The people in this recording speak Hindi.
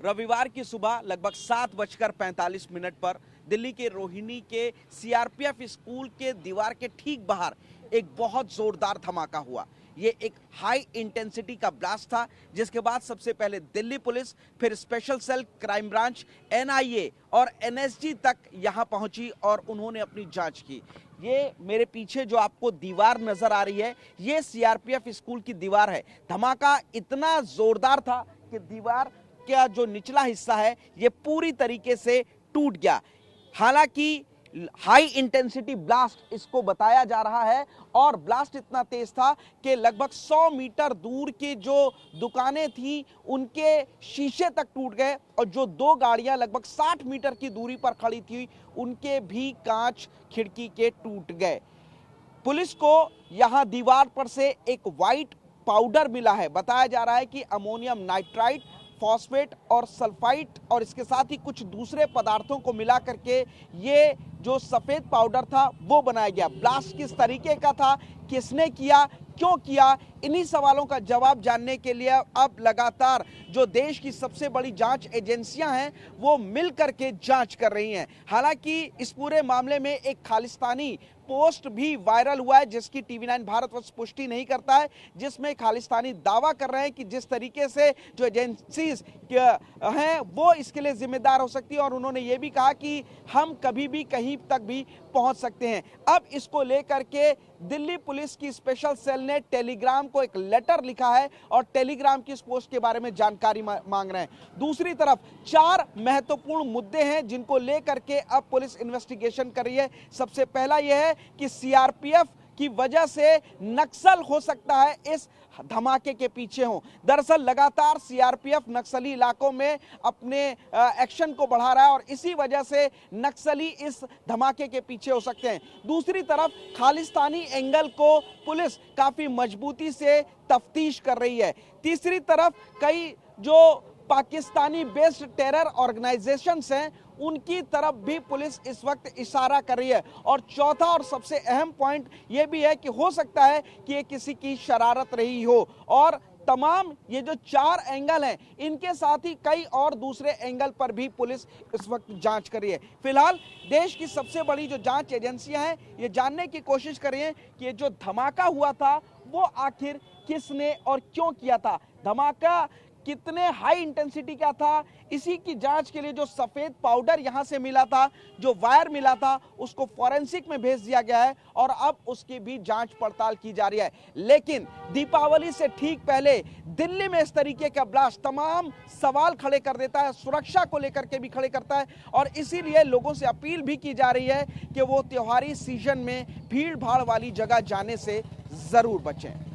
रविवार की सुबह लगभग 7:45 पर दिल्ली के रोहिणी के सीआरपीएफ स्कूल के दीवार के ठीक बाहर एक बहुत जोरदार धमाका हुआ। ये एक हाई इंटेंसिटी का ब्लास्ट था, जिसके बाद सबसे पहले दिल्ली पुलिस, फिर special cell, crime branch, NIA और एनएसजी तक यहां पहुंची और उन्होंने अपनी जांच की। ये मेरे पीछे जो आपको दीवार नजर आ रही है, ये सीआरपीएफ स्कूल की दीवार है। धमाका इतना जोरदार था कि दीवार का जो निचला हिस्सा है ये पूरी तरीके से टूट गया। हालांकि हाई इंटेंसिटी ब्लास्ट इसको बताया जा रहा है और ब्लास्ट इतना तेज था कि लगभग 100 मीटर दूर की जो दुकानें थी उनके शीशे तक टूट गए और जो दो गाड़ियां लगभग 60 मीटर की दूरी पर खड़ी थी उनके भी कांच खिड़की के टूट गए। पुलिस को यहां दीवार पर से एक वाइट पाउडर मिला है। बताया जा रहा है कि अमोनियम नाइट्राइट, फॉस्फेट और सल्फाइट और इसके साथ ही कुछ दूसरे पदार्थों को मिला करके ये जो सफेद पाउडर था वो बनाया गया। ब्लास्ट किस तरीके का था, किसने किया, क्यों किया, इन्हीं सवालों का जवाब जानने के लिए अब लगातार जो देश की सबसे बड़ी जांच एजेंसियां हैं वो मिल करके जांच कर रही हैं। हालांकि इस पूरे मामले में एक खालिस्तानी पोस्ट भी वायरल हुआ है जिसकी टीवी9 भारतवर्ष पुष्टि नहीं करता है, जिसमें खालिस्तानी दावा कर रहे हैं कि जिस तरीके से जो एजेंसीज हैं वो इसके लिए जिम्मेदार हो सकती है और उन्होंने ये भी कहा कि हम कभी भी कहीं तक भी पहुंच सकते हैं। अब इसको लेकर के दिल्ली पुलिस की स्पेशल सेल ने टेलीग्राम को एक लेटर लिखा है और टेलीग्राम की इस पोस्ट के बारे में जानकारी मांग रहे हैं। दूसरी तरफ 4 महत्वपूर्ण मुद्दे हैं जिनको लेकर के अब पुलिस इन्वेस्टिगेशन कर रही है। सबसे पहला यह है कि सीआरपीएफ की वजह से नक्सल हो सकता है इस धमाके के पीछे हो। दरअसल लगातार सीआरपीएफ नक्सली इलाकों में अपने एक्शन को बढ़ा रहा है और इसी वजह से नक्सली इस धमाके के पीछे हो सकते हैं। दूसरी तरफ खालिस्तानी एंगल को पुलिस काफी मजबूती से तफ्तीश कर रही है। तीसरी तरफ कई जो पाकिस्तानी बेस्ड टेरर ऑर्गेनाइजेशंस हैं उनकी तरफ भी पुलिस इस वक्त इशारा कर रही है। और चौथा और सबसे अहम पॉइंट यह भी है कि हो सकता है कि ये किसी की शरारत रही हो और तमाम ये जो 4 एंगल हैं इनके साथ ही कई और दूसरे एंगल पर भी पुलिस इस वक्त जांच कर रही है। फिलहाल देश की सबसे बड़ी जो जांच एजेंसियां हैं ये जानने की कोशिश कर रही हैं कि ये जो धमाका हुआ था वो आखिर किसने और क्यों किया था, धमाका कितने हाई इंटेंसिटी का था। इसी की जांच के लिए जो सफेद पाउडर यहां से मिला था, जो वायर मिला था, उसको फॉरेंसिक में भेज दिया गया है और अब उसकी भी जांच पड़ताल की जा रही है। लेकिन दीपावली से ठीक पहले दिल्ली में इस तरीके का ब्लास्ट तमाम सवाल खड़े कर देता है, सुरक्षा को लेकर के भी खड़े करता है और इसीलिए लोगों से अपील भी की जा रही है कि वो त्योहारी सीजन में भीड़ भाड़ वाली जगह जाने से जरूर बचें।